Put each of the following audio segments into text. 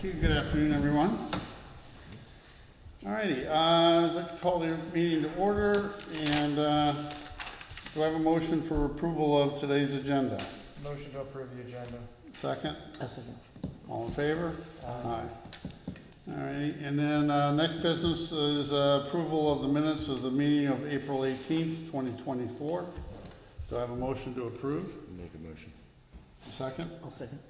Thank you. Good afternoon, everyone. All righty, I'd like to call the meeting to order, and do I have a motion for approval of today's agenda? Motion to approve the agenda. Second? A second. All in favor? Aye. All righty, and then next business is approval of the minutes of the meeting of April 18th, 2024. Do I have a motion to approve? Make a motion. Second? I'll second.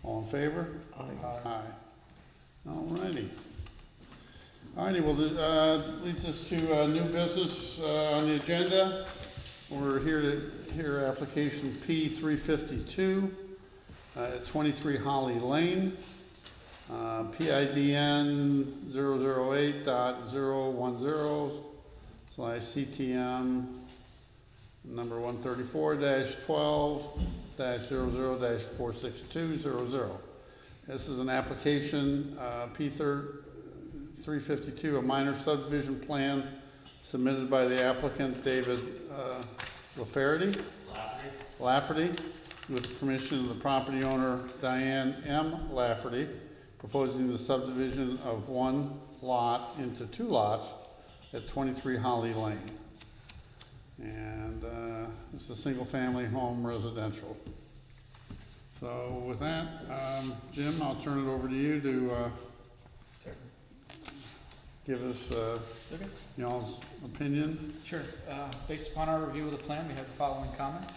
All in favor? Aye. Aye. All righty. All righty, well, leads us to new business on the agenda. We're here to hear application P352 at 23 Holly Lane, PIDN 008.010/CTM number 134-12-00-46200. This is an application, P352, a minor subdivision plan submitted by the applicant David Lafferty, with permission of the property owner Diane M. Lafferty, proposing the subdivision of one lot into two lots at 23 Holly Lane. And it's a single-family home residential. So with that, Jim, I'll turn it over to you to give us y'all's opinion. Sure. Based upon our review of the plan, we have the following comments.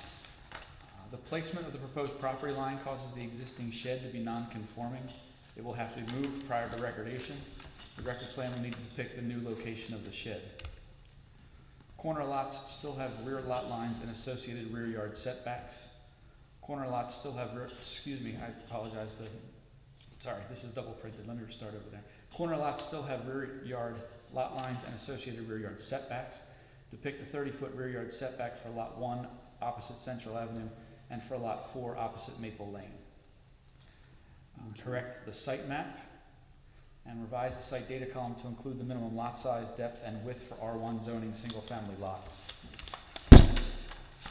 The placement of the proposed property line causes the existing shed to be non-conforming. It will have to be moved prior to recordation. The record plan will need to depict the new location of the shed. Corner lots still have rear lot lines and associated rear yard setbacks. Corner lots still have, excuse me, I apologize. Sorry, this is double printed. Let me restart over there. Corner lots still have rear yard lot lines and associated rear yard setbacks. Depict a 30-foot rear yard setback for lot 1 opposite Central Avenue and for lot 4 opposite Maple Lane. Correct the site map and revise the site data column to include the minimum lot size, depth, and width for R1 zoning single-family lots.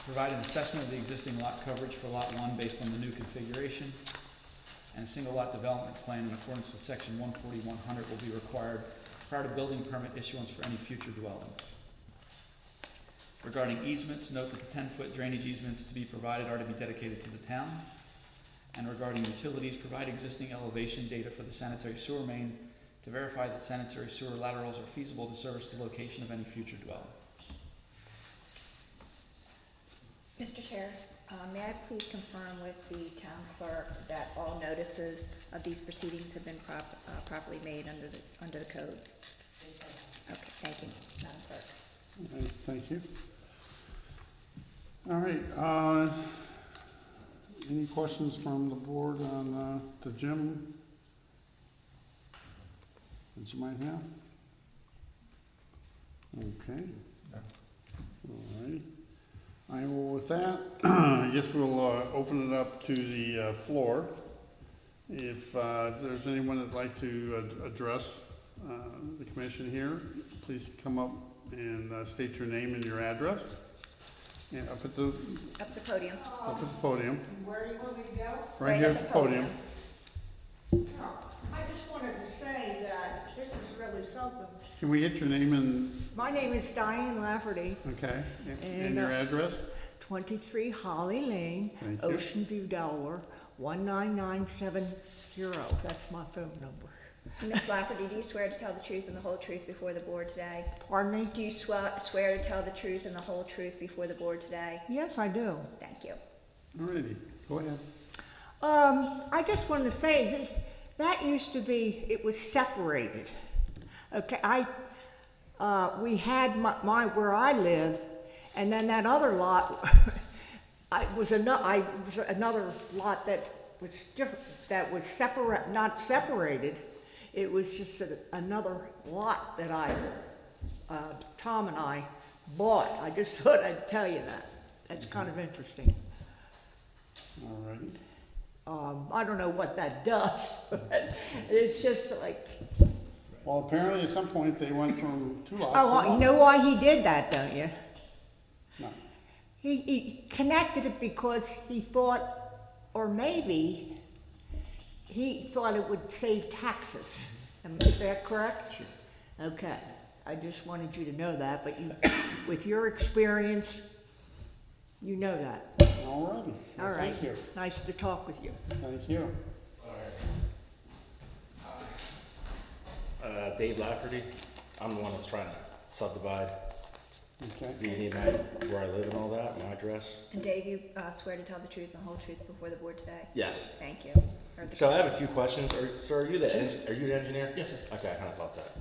Provide an assessment of the existing lot coverage for lot 1 based on the new configuration. And a single lot development plan in accordance with section 140-100 will be required prior to building permit issuance for any future dwellings. Regarding easements, note that the 10-foot drainage easements to be provided are to be dedicated to the town. And regarding utilities, provide existing elevation data for the sanitary sewer main to verify that sanitary sewer laterals are feasible to service the location of any future dwelling. Mr. Chair, may I please confirm with the town clerk that all notices of these proceedings have been properly made under the code? Okay, thank you, Madam Clerk. Okay, thank you. All right. Any questions from the board on to Jim that you might have? Okay. All right. All right, well, with that, I guess we'll open it up to the floor. If there's anyone that'd like to address the commission here, please come up and state your name and your address. Yeah, up at the podium. Up at the podium. Where do you want me to go? Right here at the podium. I just wanted to say that this is really something. Can we get your name and, My name is Diane Lafferty, okay, and And, your address? 23 Holly Lane, Thank you. Ocean View, Delaware, 19970. That's my phone number. Ms. Lafferty, do you swear to tell the truth and the whole truth before the board today? Pardon me? Do you swear to tell the truth and the whole truth before the board today? Yes, I do. Thank you. All righty, go ahead. I just wanted to say this, that used to be, it was separated. Okay, we had my where I live, and then that other lot, was another lot that was different, that was not separated. It was just another lot that Tom and I bought. I just thought I'd tell you that. That's kind of interesting. All right. I don't know what that does, but it's just like. Well, apparently at some point they went from two lots to Oh, you one. know why he did that, don't you? No. He connected it because he thought, or maybe he thought it would save taxes. Is that correct? Sure. Okay, I just wanted you to know that, but you, with your experience, you know that. All righty. All right. Thank you. Nice to talk with you. Thank you. Dave Lafferty. I'm the one that's trying to subdivide. Okay. Do you need my, where I live and all that, my address? And Dave, you swear to tell the truth and the whole truth before the board today? Yes. Thank you. Heard the So I have a question. few questions. So are you the, are you the engineer? Yes, sir. Okay, I kind of thought that.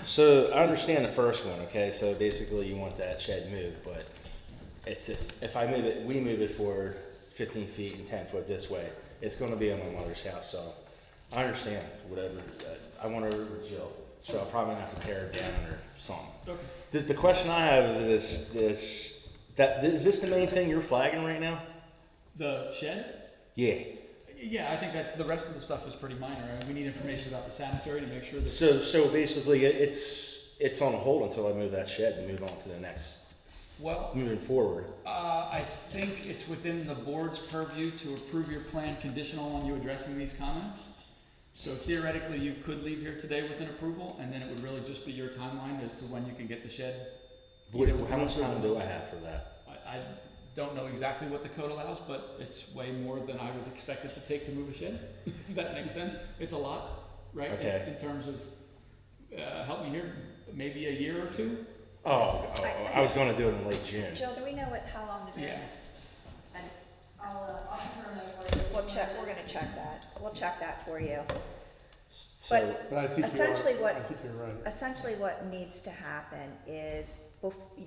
So I understand the first one, okay? So basically you want that shed moved, but it's if I move it, we move it forward 15 feet and 10 foot this way, it's gonna be on my mother's house, so I understand whatever. I want to with Jill, so I'll probably have to tear it down or something. Okay. The question I have is is this the main thing you're flagging right now? The shed? Yeah. Yeah, I think that the rest of the stuff is pretty minor. I mean, we need information about the sanitary to make sure that. So basically it's on hold until I move that shed and move on to the next, Well, moving forward. I think it's within the board's purview to approve your plan conditional on you addressing these comments. So theoretically, you could leave here today with an approval, and then it would really just be your timeline as to when you can get the shed. How much time do I have for that? I don't know exactly what the code allows, but it's way more than I would expect it to take to move a shed, if that makes sense. It's a lot, right? Okay. In terms of, help me here, maybe a year or two? I was gonna do it in late June. Jill, do we know how long the Yeah. variance? And I'll confirm that for you. we'll check, we're gonna check that. We'll check that for you. So, But I think you are, Essentially what- I think you're right. Essentially what needs to happen is,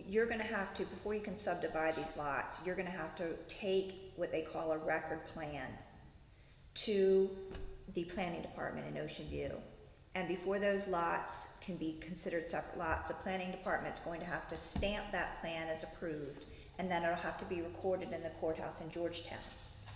you're gonna have to, before you can subdivide these lots, you're gonna have to take what they call a record plan to the planning department in Ocean View. And before those lots can be considered separate lots, the planning department's going to have to stamp that plan as approved, and then it'll have to be recorded in the courthouse in Georgetown.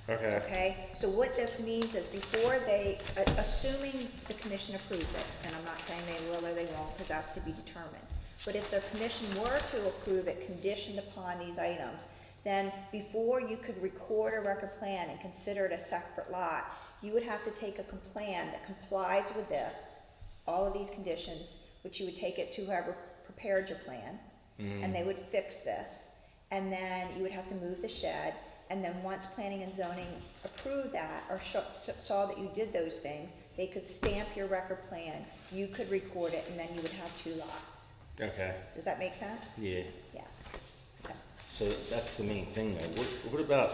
okay. Okay, so what this means is before they, assuming the commission approves it, and I'm not saying they will or they won't, because that's to be determined. But if the commission were to approve it conditioned upon these items, then before you could record a record plan and consider it a separate lot, you would have to take a plan that complies with this, all of these conditions, which you would take it to whoever prepared your plan, and they would fix this. And then you would have to move the shed, and then once planning and zoning approved that, or saw that you did those things, they could stamp your record plan, you could record it, and then you would have 2 lots. Okay. Does that make sense? Yeah. Yeah. Okay. So that's the main thing though. What about,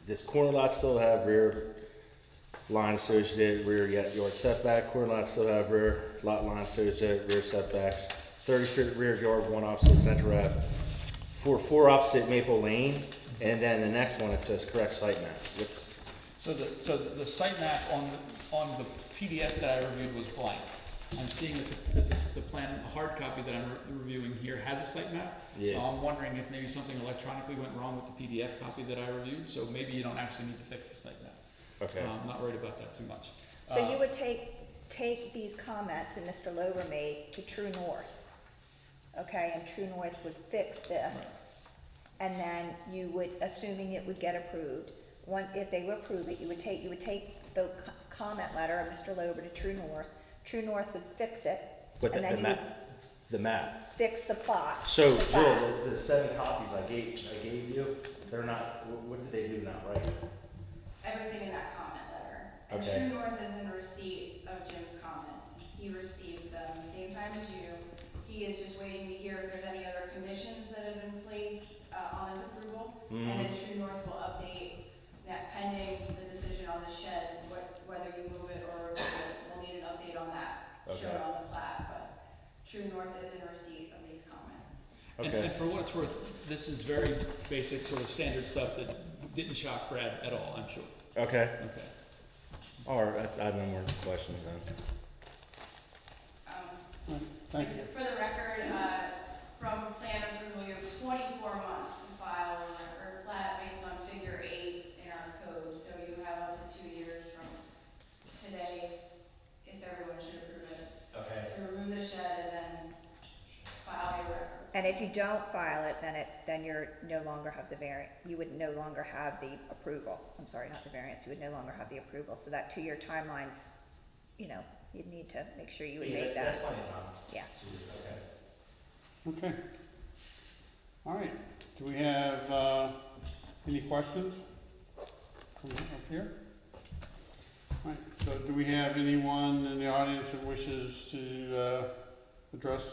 does corner lot still have rear line associated, rear yard setback? Corner lot still have rear lot line associated, rear setbacks? 30-foot rear yard, 1 opposite Center Ave. 4 opposite Maple Lane, and then the next one it says correct site map. What's, So the site map on the PDF that I reviewed was blank. I'm seeing that the plan, the hard copy that I'm reviewing here has a site map. Yeah. So I'm wondering if maybe something electronically went wrong with the PDF copy that I reviewed, so maybe you don't actually need to fix the site map. okay. I'm not worried about that too much. So you would take these comments that Mr. Lober made to True North, okay, and True North would fix this. And then you would, assuming it would get approved, if they would approve it, you would take the comment letter of Mr. Lober to True North. True North would fix it, But and then you would the map. fix the plot. So the plat. Jill, the 7 copies I gave you, they're not, what did they do not right? Everything in that comment letter. And Okay. True North is in receipt of Jim's comments. He received them the same time as you. He is just waiting to hear if there's any other conditions that have been placed on this approval. And then True North will update that pending the decision on the shed, whether you move it or remove it. We'll need an update on that, shown Okay. on the plat, but True North is in receipt of these comments. Okay. And for what it's worth, this is very basic sort of standard stuff that didn't shock Brad at all, I'm sure. Okay. Okay. All right, I have no more questions then. Thank you. For the record, from plan approval, you have 24 months to file a record plat based on figure 8 in our code. So you have up to 2 years from today, if everyone should approve it, Okay. to remove the shed and then file a record. And if you don't file it, then you're no longer have the variant, you would no longer have the approval. I'm sorry, not the variance, you would no longer have the approval. So that 2-year timeline's, you know, you'd need to make sure you would make that. That's plenty of time. Yeah. Okay. Okay. All right, do we have, any questions from up here? All right, so do we have anyone in the audience that wishes to, address?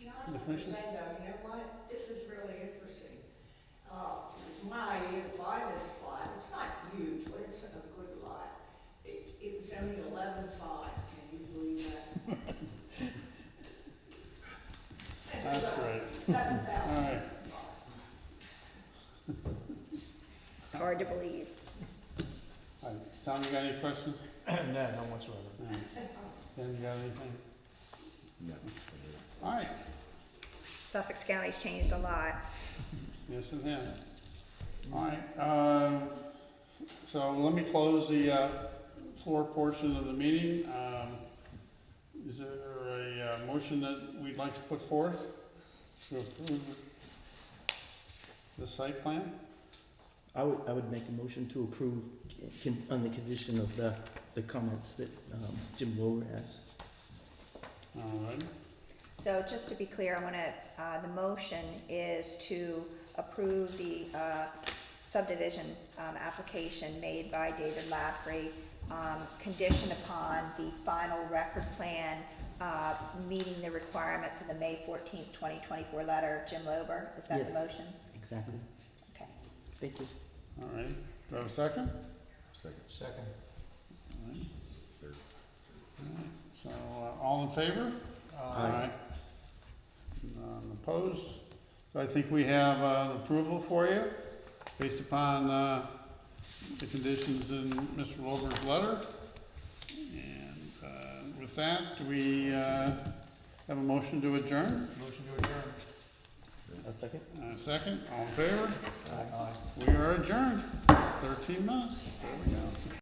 Yeah, I want to say though, you know what, this is really interesting. It's my idea to buy this lot, it's not huge, but it's a good lot. It was only 11.5, can you believe that? That's great. 11,000. All right. It's hard to believe. All right, Tom, you got any questions? No, not whatsoever. No. Ken, you got anything? No. All right, Sussex County's changed a lot. yes it has. All right, so let me close the, floor portion of the meeting. Is there a, motion that we'd like to put forth to approve the site plan? I would make a motion to approve on the condition of the comments that Jim Lower has. All right, So just to be clear, the motion is to approve the subdivision application made by David Lafferty, conditioned upon the final record plan meeting the requirements of the May 14th, 2024 letter. Jim Lober, is that the Yes. motion? Exactly. Okay. Thank you. all right. Do I have a second? Second. All right. All right. So, all in favor? Aye. None opposed? So I think we have an approval for you, based upon the conditions in Mr. Wilbur's letter. And with that, do we have a motion to adjourn? Motion to adjourn. A second? Second, all in favor? Aye. We are adjourned, 13 minutes. There we go.